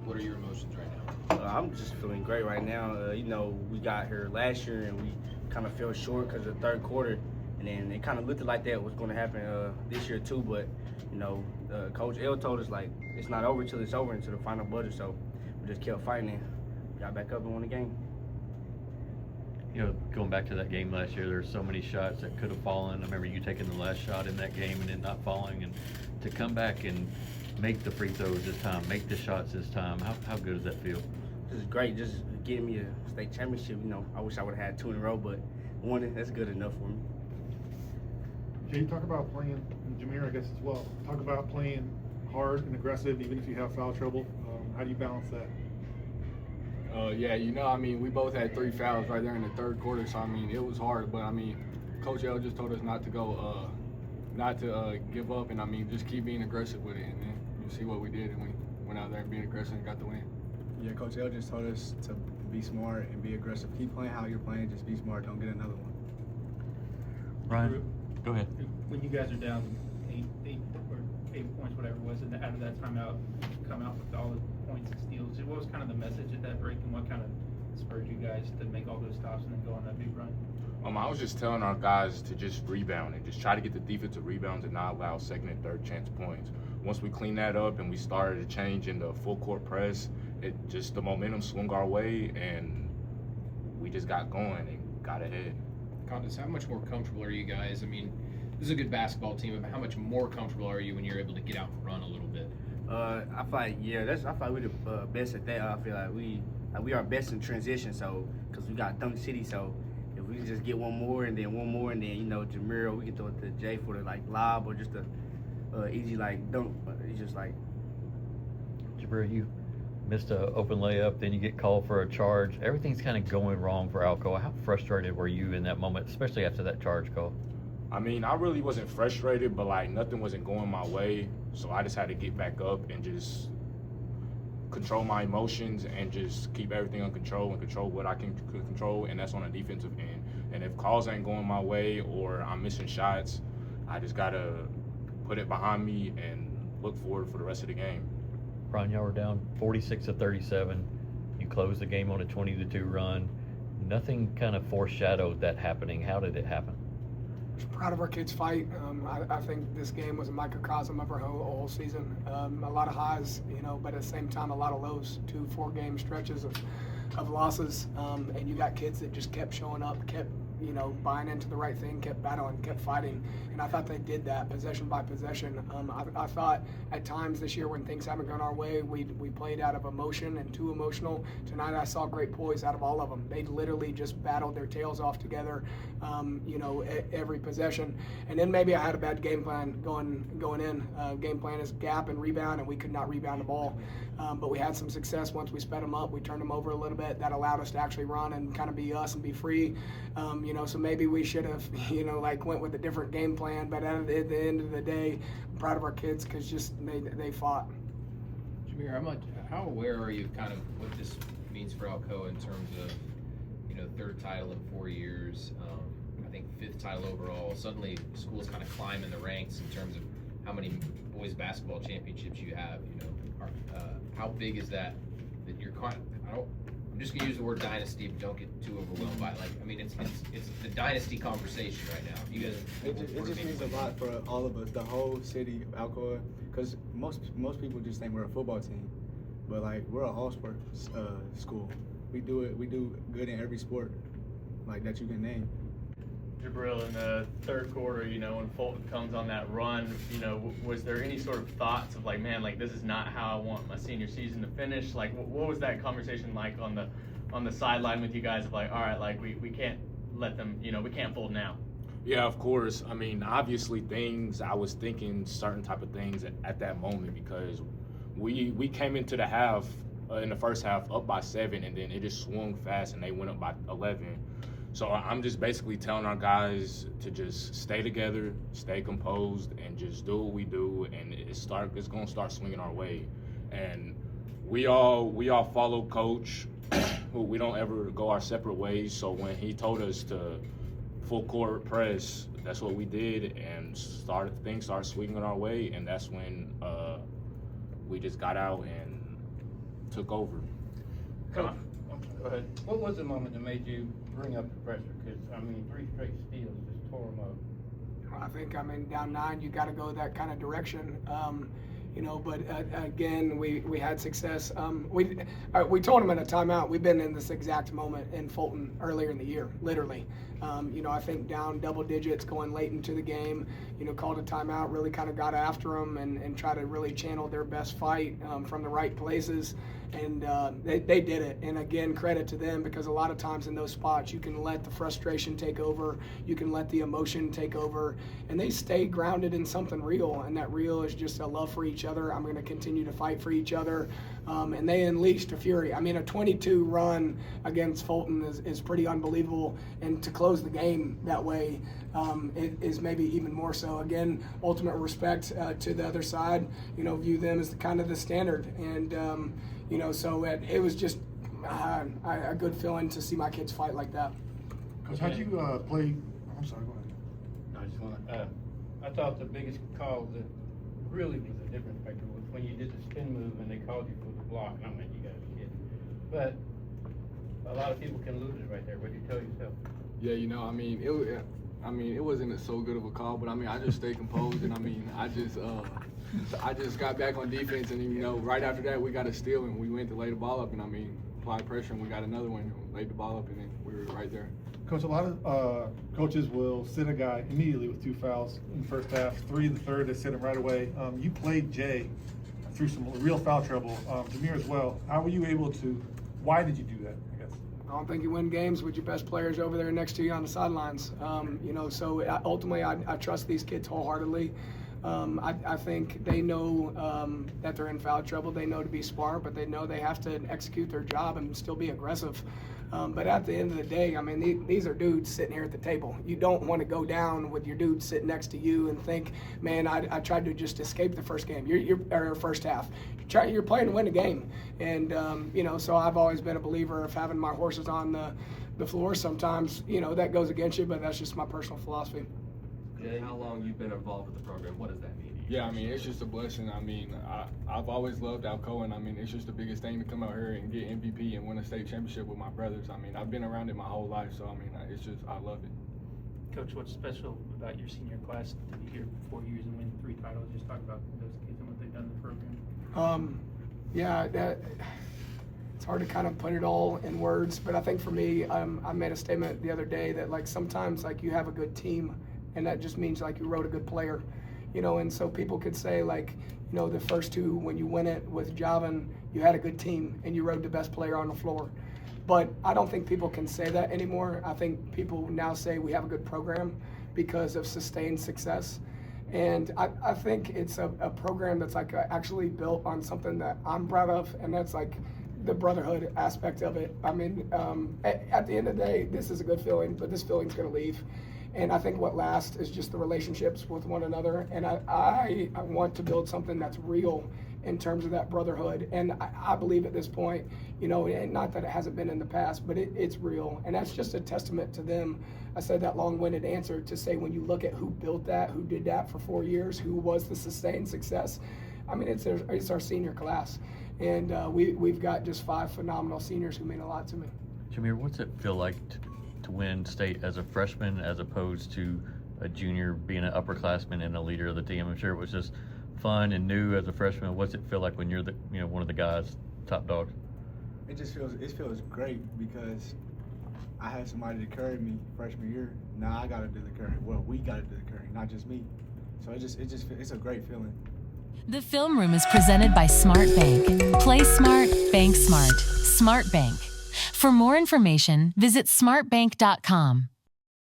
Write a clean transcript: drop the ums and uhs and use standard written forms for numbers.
What are your emotions right now? I'm just feeling great right now. We got here last year and we kind of fell short because of the third quarter, and then it kind of looked like that was going to happen this year too. But Coach L told us like it's not over till it's over until the final buzzer. So we just kept fighting and got back up and won the game. Going back to that game last year, there's so many shots that could have fallen. I remember you taking the last shot in that game and it not falling, and to come back and make the free throws this time, make the shots this time, how good does that feel? This is great, just getting me a state championship. I wish I would have had 2 in a row, but one, that's good enough for me. Jay, talk about playing, and Jamir, I guess as well, talk about playing hard and aggressive even if you have foul trouble. How do you balance that? We both had 3 fouls right there in the third quarter, so, it was hard. But, Coach L just told us not to go, not to give up, and, just keep being aggressive with it. And then you see what we did, and we went out there and being aggressive and got the win. Yeah, Coach L just told us to be smart and be aggressive. Keep playing how you're playing, just be smart, don't get another one. Ryan, go ahead. When you guys are down 8 points, whatever it was, and out of that timeout, come out with all the points and steals, what was kind of the message at that break, and what kind of spurred you guys to make all those stops and then go on that big run? I was just telling our guys to just rebound and just try to get the defensive rebounds and not allow second and third chance points. Once we cleaned that up and we started to change in the full court press, the momentum swung our way and we just got going and got ahead. Condis, how much more comfortable are you guys? This is a good basketball team, but how much more comfortable are you when you're able to get out and run a little bit? I feel like we're the best at that. I feel like we are best in transition. So because we got Dunk City, so if we can just get one more and then Jamir, we can throw it to Jay for the lob or just a easy dunk. But it's just Jibriel, you missed an open layup, then you get called for a charge. Everything's kind of going wrong for Alcoa. How frustrated were you in that moment, especially after that charge call? I really wasn't frustrated, but nothing wasn't going my way. So I just had to get back up and just control my emotions and just keep everything under control and control what I can control, and that's on the defensive end. And if calls ain't going my way or I'm missing shots, I just got to put it behind me and look forward for the rest of the game. Ron, y'all were down 46-37. You closed the game on a 20-2 run. Nothing kind of foreshadowed that happening. How did it happen? Proud of our kids' fight. I think this game was a microcosm of our whole season. A lot of highs, but at the same time, a lot of lows. 2 4-game stretches of losses, and you got kids that just kept showing up, kept buying into the right thing, kept battling, kept fighting, and I thought they did that possession by possession. I thought at times this year when things haven't gone our way, we played out of emotion and too emotional. Tonight I saw great poise out of all of them. They literally just battled their tails off together, every possession. And then maybe I had a bad game plan going in. Game plan is gap and rebound, and we could not rebound the ball. But we had some success once we sped them up. We turned them over a little bit. That allowed us to actually run and kind of be us and be free. So maybe we should have, went with a different game plan. But at the end of the day, I'm proud of our kids because just they fought. Jamir, how aware are you of kind of what this means for Alcoa in terms of, 3rd title in 4 years, I think 5th title overall. Suddenly, schools kind of climb in the ranks in terms of how many boys basketball championships you have. How big is that you're kind of, I'm just gonna use the word dynasty, but don't get too overwhelmed by it. It's the dynasty conversation right now. You guys, It just means a lot for all of us, the whole city of Alcoa, because most people just think we're a football team, but we're an all-sport school. We do good in every sport that you can name. Jibriel, in the third quarter, when Fulton comes on that run, was there any sort of thoughts of this is not how I want my senior season to finish? What was that conversation like on the sideline with you guys of all right, we can't let them, we can't fold now? Yeah, of course. Obviously I was thinking certain type of things at that moment because we came into the half, in the first half, up by 7, and then it just swung fast and they went up by 11. So I'm just basically telling our guys to just stay together, stay composed, and just do what we do, and it's going to start swinging our way. And we all follow Coach. We don't ever go our separate ways. So when he told us to full court press, that's what we did, and things started swinging our way, and that's when we just got out and took over. Come on. Go ahead. What was the moment that made you bring up the pressure? Because, I mean, 3 straight steals just tore them up. I think, down 9, you got to go that kind of direction. But again, we had success. We told them in a timeout, we've been in this exact moment in Fulton earlier in the year, literally. I think down double digits going late into the game, called a timeout, really kind of got after them and try to really channel their best fight from the right places. And they did it. And again, credit to them, because a lot of times in those spots, you can let the frustration take over, you can let the emotion take over, and they stay grounded in something real. And that real is just a love for each other. I'm going to continue to fight for each other. And they unleashed a fury. I mean, a 22 run against Fulton is pretty unbelievable. And to close the game that way is maybe even more so. Again, ultimate respect to the other side. View them as kind of the standard. And so it was just a good feeling to see my kids fight like that. Coach, how'd you play? I'm sorry, go ahead. I just want to, I thought the biggest call that really was a difference maker was when you did the spin move and they called you for the block. And I mean, you got to be kidding. But a lot of people can lose it right there. What do you tell yourself? Yeah, it wasn't so good of a call, but I just stayed composed, and I just got back on defense, and right after that we got a steal and we went to lay the ball up, and applied pressure and we got another one and laid the ball up, and then we were right there. Coach, a lot of coaches will sit a guy immediately with 2 fouls in the first half, 3 in the third, they sit him right away. You played Jay through some real foul trouble, Jamir as well. How were you able to, why did you do that, I guess? I don't think you win games with your best players over there next to you on the sidelines. So ultimately I trust these kids wholeheartedly. I think they know that they're in foul trouble. They know to be smart, but they know they have to execute their job and still be aggressive. But at the end of the day, these are dudes sitting here at the table. You don't want to go down with your dude sitting next to you and think, man, I tried to just escape the first game, or first half. You're playing to win the game. And, so I've always been a believer of having my horses on the floor. Sometimes, that goes against you, but that's just my personal philosophy. Jay, how long you've been involved with the program? What does that mean to you? Yeah, it's just a blessing. I've always loved Alcoa, and it's just the biggest thing to come out here and get MVP and win a state championship with my brothers. I've been around it my whole life, so I love it. Coach, what's special about your senior class to be here for 4 years and win 3 titles? Just talk about those kids and what they've done in the program. It's hard to kind of put it all in words, but I think for me, I made a statement the other day that sometimes you have a good team, and that just means you wrote a good player, and so people could say the first 2 when you win it with Javan, you had a good team and you rode the best player on the floor. But I don't think people can say that anymore. I think people now say we have a good program because of sustained success. And I think it's a program that's actually built on something that I'm proud of, and that's the brotherhood aspect of it. At the end of the day, this is a good feeling, but this feeling's gonna leave. And I think what lasts is just the relationships with one another. And I want to build something that's real in terms of that brotherhood. And I believe at this point, and not that it hasn't been in the past, but it's real. And that's just a testament to them. I said that long-winded answer to say when you look at who built that, who did that for 4 years, who was the sustained success, it's our senior class. And we've got just 5 phenomenal seniors who mean a lot to me. Jamir, what's it feel like to win state as a freshman as opposed to a junior, being an upperclassman and a leader of the team? I'm sure it was just fun and new as a freshman. What's it feel like when you're one of the guys, top dogs? It feels great because I had somebody to carry me freshman year. Now I got to do the carrying. Well, we got to do the carrying, not just me. So it's a great feeling. The Film Room is presented by SmartBank. Play smart, bank smart. SmartBank. For more information, visit smartbank.com.